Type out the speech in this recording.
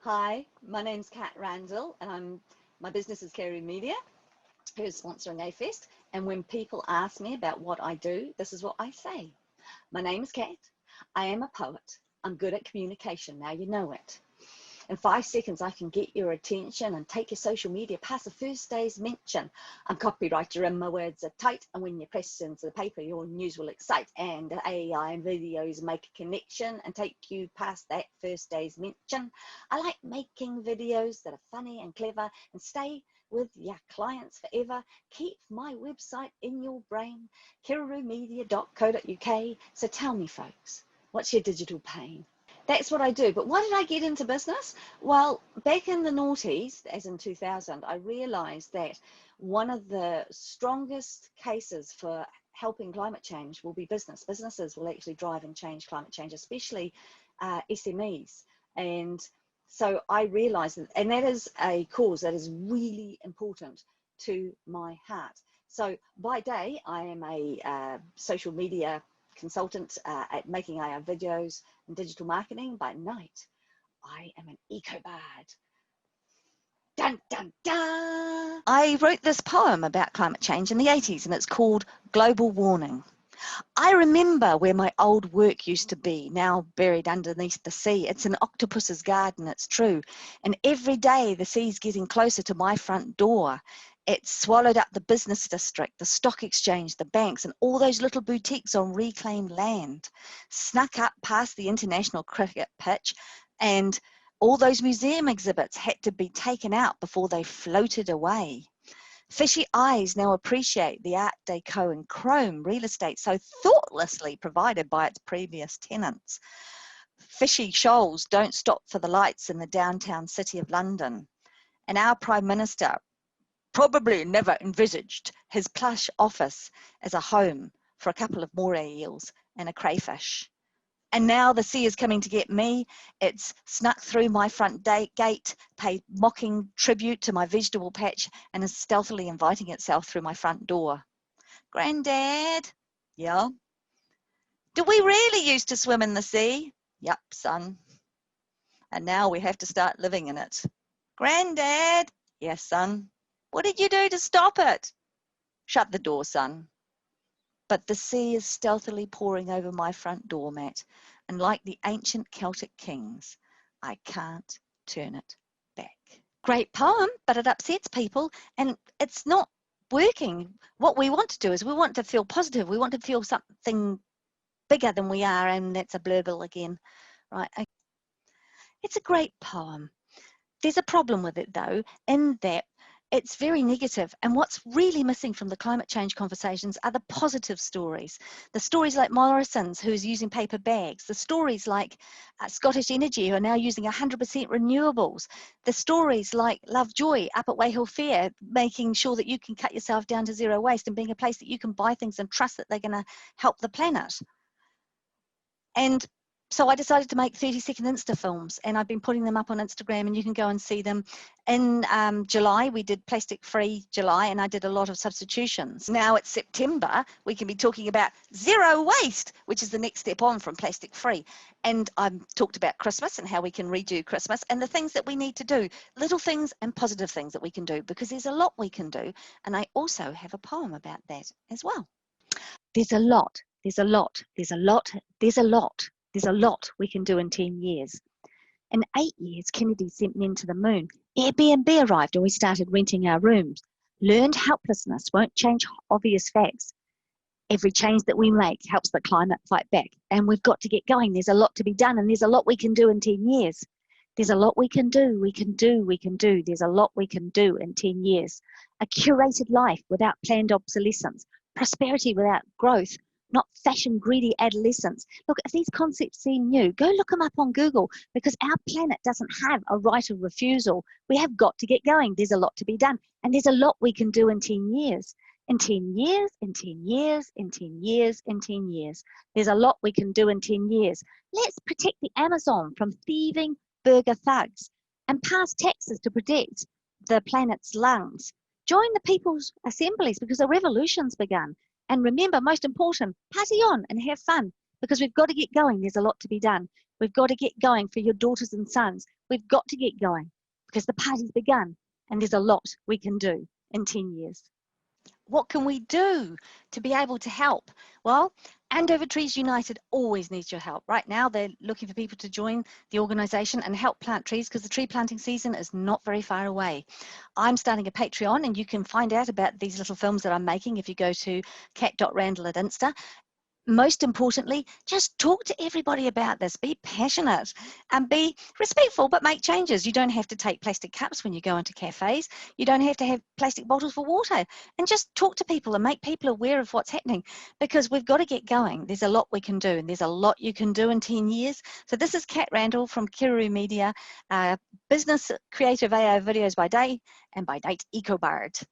Hi, my name's Randle, and my business is Kereru Media, who's sponsoring A-Fest. And when people ask me about what I do, this is what I say. My name is Kat. I am a poet. I'm good at communication. Now you know it. In 5 seconds, I can get your attention and take your social media past the first day's mention. I'm copywriter and my words are tight. And when you press into the paper, your news will excite. And AI and videos make a connection and take you past that first day's mention. I like making videos that are funny and clever and stay with your clients forever. Keep my website in your brain, kererumedia.co.uk. So tell me, folks, what's your digital pain? That's what I do. But why did I get into business? Well, back in the noughties, as in 2000, I realized that one of the strongest cases for helping climate change will be business. Businesses will actually drive and change climate change, especially SMEs. And so I realized that, and that is a cause that is really important to my heart. So by day, I am a social media consultant at making AI videos and digital marketing. By night, I am an eco-bard. Dun, dun, dun. I wrote this poem about climate change in the 80s, and it's called Global Warming. I remember where my old work used to be, now buried underneath the sea. It's an octopus's garden, it's true. And every day the sea's getting closer to my front door. It's swallowed up the business district, the stock exchange, the banks, and all those little boutiques on reclaimed land. Snuck up past the international cricket pitch, and all those museum exhibits had to be taken out before they floated away. Fishy eyes now appreciate the Art Deco and chrome real estate so thoughtlessly provided by its previous tenants. Fishy shoals don't stop for the lights in the downtown city of London. And our Prime Minister probably never envisaged his plush office as a home for a couple of moray eels and a crayfish. And now the sea is coming to get me. It's snuck through my front gate, paid mocking tribute to my vegetable patch, and is stealthily inviting itself through my front door. Granddad? Yeah? Do we really used to swim in the sea? Yup, son. And now we have to start living in it. Granddad? Yes, son. What did you do to stop it? Shut the door, son. But the sea is stealthily pouring over my front doormat, and like the ancient Celtic kings, I can't turn it back. Great poem, but it upsets people, and it's not working. What we want to do is we want to feel positive. We want to feel something bigger than we are, and that's a blurble again, right? It's a great poem. There's a problem with it, though, in that it's very negative, and what's really missing from the climate change conversations are the positive stories. The stories like Morrison's, who's using paper bags, the stories like Scottish Energy, who are now using 100% renewables, the stories like Lovejoy up at Weyhill Fair, making sure that you can cut yourself down to zero waste and being a place that you can buy things and trust that they're going to help the planet. And so I decided to make 30-second Insta films, and I've been putting them up on Instagram, and you can go and see them. In July, we did Plastic Free July, and I did a lot of substitutions. Now it's September, we can be talking about zero waste, which is the next step on from plastic free. And I've talked about Christmas and how we can redo Christmas and the things that we need to do, little things and positive things that we can do, because there's a lot we can do. And I also have a poem about that as well. There's a lot we can do in 10 years. In 8 years, Kennedy sent men to the moon. Airbnb arrived and we started renting our rooms. Learned helplessness won't change obvious facts. Every change that we make helps the climate fight back. And we've got to get going. There's a lot to be done, and there's a lot we can do in 10 years. There's a lot we can do. There's a lot we can do in 10 years. A curated life without planned obsolescence. Prosperity without growth. Not fashion greedy adolescents. Look, if these concepts seem new, go look them up on Google, because our planet doesn't have a right of refusal. We have got to get going. There's a lot to be done, and there's a lot we can do in 10 years. In 10 years, in 10 years, in 10 years, in 10 years. There's a lot we can do in 10 years. Let's protect the Amazon from thieving burger thugs and pass taxes to protect the planet's lungs. Join the people's assemblies, because a revolution's begun. And remember, most important, party on and have fun, because we've got to get going. There's a lot to be done. We've got to get going for your daughters and sons. We've got to get going because the party's begun and there's a lot we can do in 10 years. What can we do to be able to help? Well, Andover Trees United always needs your help. Right now, they're looking for people to join the organisation and help plant trees because the tree planting season is not very far away. I'm starting a Patreon, and you can find out about these little films that I'm making if you go to cat.randle at Insta. Most importantly, just talk to everybody about this. Be passionate and be respectful, but make changes. You don't have to take plastic cups when you go into cafes. You don't have to have plastic bottles for water. And just talk to people and make people aware of what's happening, because we've got to get going. There's a lot we can do, and there's a lot you can do in 10 years. So this is Kat Randle from Kereru Media, business creative AO videos by day and by date EcoBard.